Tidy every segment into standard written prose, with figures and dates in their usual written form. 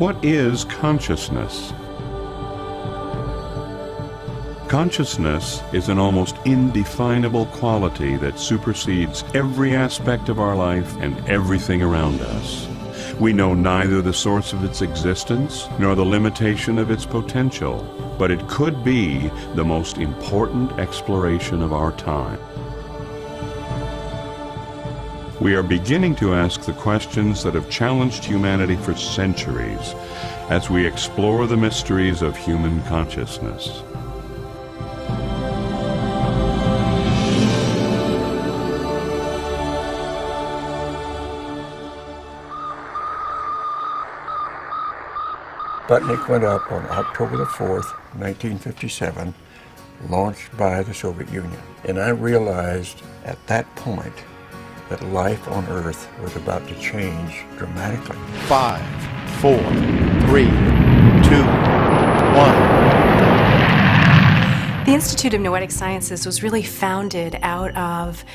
What is consciousness? Consciousness is an almost indefinable quality that supersedes every aspect of our life and everything around us. We know neither the source of its existence nor the limitation of its potential, but it could be the most important exploration of our time. We are beginning to ask the questions that have challenged humanity for centuries as we explore the mysteries of human consciousness. Sputnik went up on October the 4th, 1957, launched by the Soviet Union. And I realized at that point that life on Earth was about to change dramatically. 5, 4, 3, 2, 1. The Institute of Noetic Sciences was really founded out of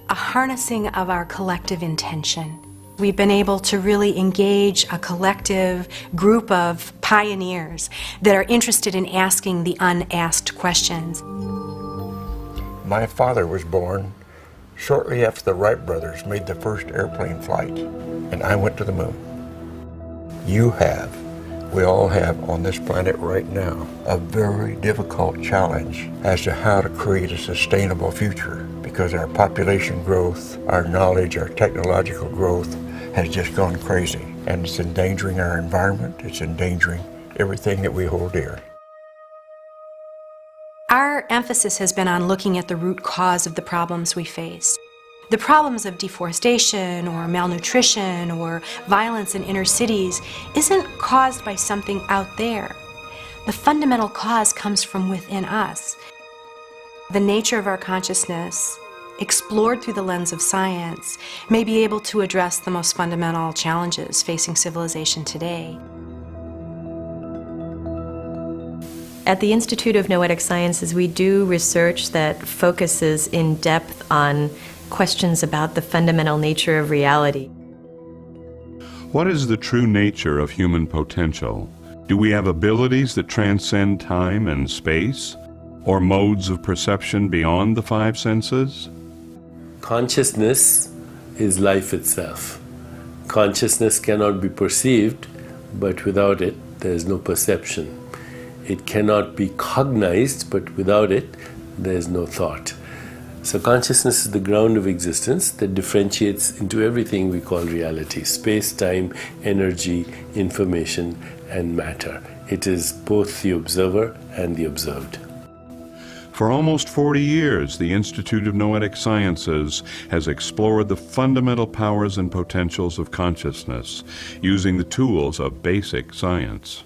a harnessing of our collective intention. We've been able to really engage a collective group of pioneers that are interested in asking the unasked questions. My father was born shortly after the Wright brothers made the first airplane flight, and I went to the moon. We all have on this planet right now a very difficult challenge as to how to create a sustainable future, because our population growth, our knowledge, our technological growth has just gone crazy, and it's endangering our environment, it's endangering everything that we hold dear. Our emphasis has been on looking at the root cause of the problems we face. The problems of deforestation or malnutrition or violence in inner cities isn't caused by something out there. The fundamental cause comes from within us. The nature of our consciousness, explored through the lens of science, may be able to address the most fundamental challenges facing civilization today. At the Institute of Noetic Sciences, we do research that focuses in depth on questions about the fundamental nature of reality. What is the true nature of human potential? Do we have abilities that transcend time and space, or modes of perception beyond the five senses? Consciousness is life itself. Consciousness cannot be perceived, but without it, there is no perception. It cannot be cognized, but without it, there is no thought. So consciousness is the ground of existence that differentiates into everything we call reality: space, time, energy, information, and matter. It is both the observer and the observed. For almost 40 years, the Institute of Noetic Sciences has explored the fundamental powers and potentials of consciousness using the tools of basic science.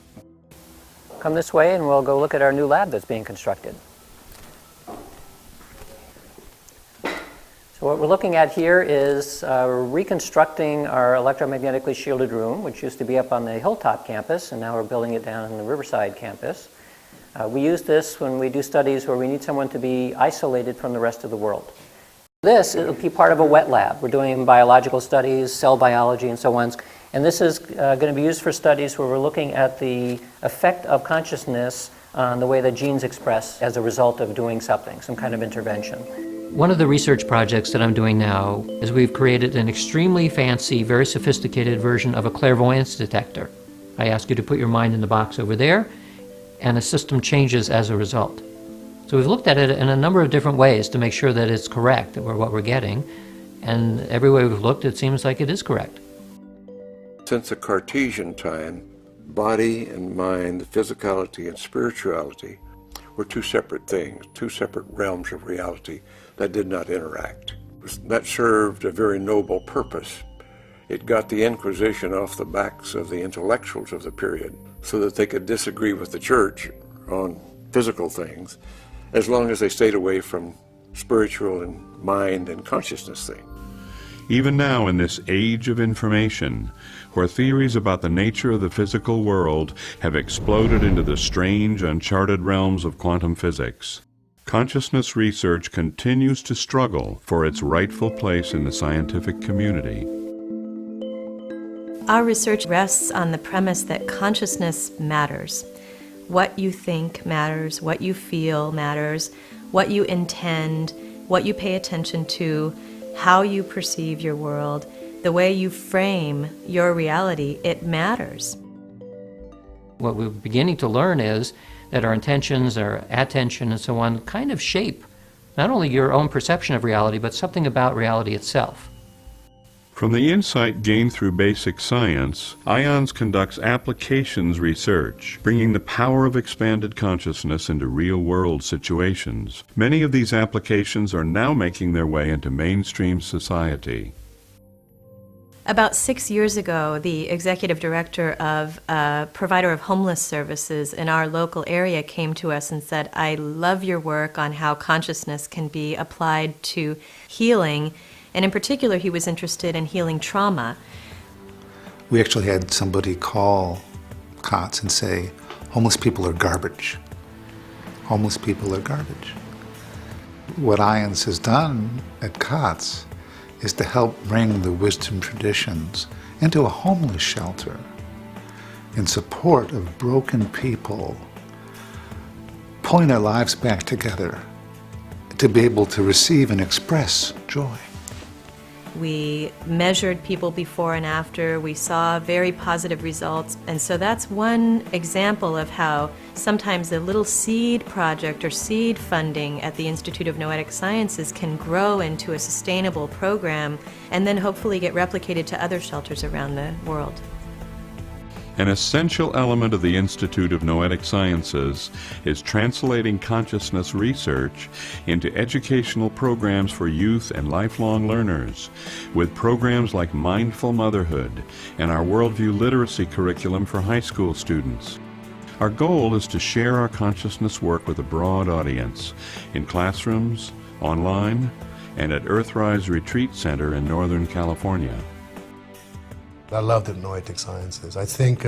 Come this way and we'll go look at our new lab that's being constructed. So what we're looking at here is reconstructing our electromagnetically shielded room, which used to be up on the Hilltop campus, and now we're building it down in the Riverside campus. We use this when we do studies where we need someone to be isolated from the rest of the world. This will be part of a wet lab. We're doing biological studies, cell biology, and so on. And this is going to be used for studies where we're looking at the effect of consciousness on the way that genes express as a result of doing something, some kind of intervention. One of the research projects that I'm doing now is we've created an extremely fancy, very sophisticated version of a clairvoyance detector. I ask you to put your mind in the box over there, and the system changes as a result. So we've looked at it in a number of different ways to make sure that it's correct, that what we're getting, and every way we've looked, it seems like it is correct. Since the Cartesian time, body and mind, the physicality and spirituality, were two separate things, two separate realms of reality that did not interact. That served a very noble purpose. It got the Inquisition off the backs of the intellectuals of the period so that they could disagree with the church on physical things as long as they stayed away from spiritual and mind and consciousness things. Even now, in this age of information, where theories about the nature of the physical world have exploded into the strange, uncharted realms of quantum physics, consciousness research continues to struggle for its rightful place in the scientific community. Our research rests on the premise that consciousness matters. What you think matters, what you feel matters, what you intend, what you pay attention to, how you perceive your world, the way you frame your reality, it matters. What we're beginning to learn is that our intentions, our attention, and so on kind of shape not only your own perception of reality, but something about reality itself. From the insight gained through basic science, IONS conducts applications research, bringing the power of expanded consciousness into real-world situations. Many of these applications are now making their way into mainstream society. About 6 years ago, the executive director of a provider of homeless services in our local area came to us and said, "I love your work on how consciousness can be applied to healing." And in particular, he was interested in healing trauma. We actually had somebody call COTS and say, homeless people are garbage. Homeless people are garbage. What IONS has done at COTS is to help bring the wisdom traditions into a homeless shelter in support of broken people, pulling their lives back together to be able to receive and express joy. We measured people before and after. We saw very positive results. And so that's one example of how sometimes a little seed project or seed funding at the Institute of Noetic Sciences can grow into a sustainable program and then hopefully get replicated to other shelters around the world. An essential element of the Institute of Noetic Sciences is translating consciousness research into educational programs for youth and lifelong learners, with programs like Mindful Motherhood and our Worldview Literacy curriculum for high school students. Our goal is to share our consciousness work with a broad audience, in classrooms, online, and at Earthrise Retreat Center in Northern California. I love the Noetic Sciences. I think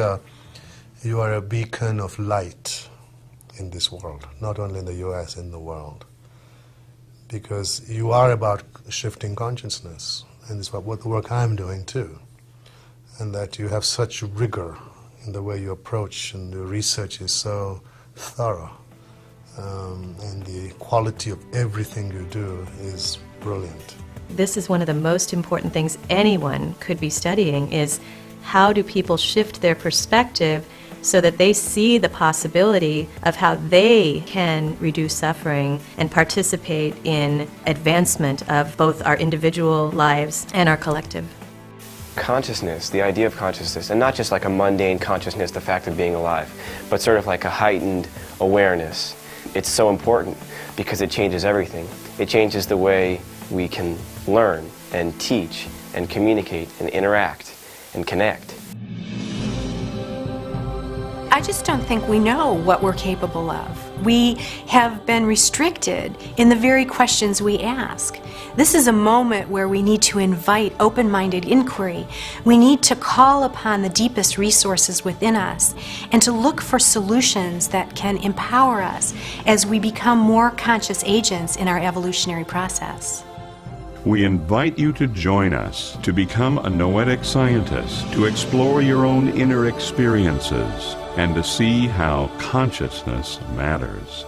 you are a beacon of light in this world, not only in the US, in the world. Because you are about shifting consciousness, and it's what the work I'm doing too. And that you have such rigor in the way you approach, and the research is so thorough. And the quality of everything you do is brilliant. This is one of the most important things anyone could be studying, is how do people shift their perspective so that they see the possibility of how they can reduce suffering and participate in advancement of both our individual lives and our collective. Consciousness, the idea of consciousness, and not just like a mundane consciousness, the fact of being alive, but sort of like a heightened awareness. It's so important because it changes everything. It changes the way we can learn and teach and communicate and interact and connect. I just don't think we know what we're capable of. We have been restricted in the very questions we ask. This is a moment where we need to invite open-minded inquiry. We need to call upon the deepest resources within us and to look for solutions that can empower us as we become more conscious agents in our evolutionary process. We invite you to join us to become a noetic scientist, to explore your own inner experiences, and to see how consciousness matters.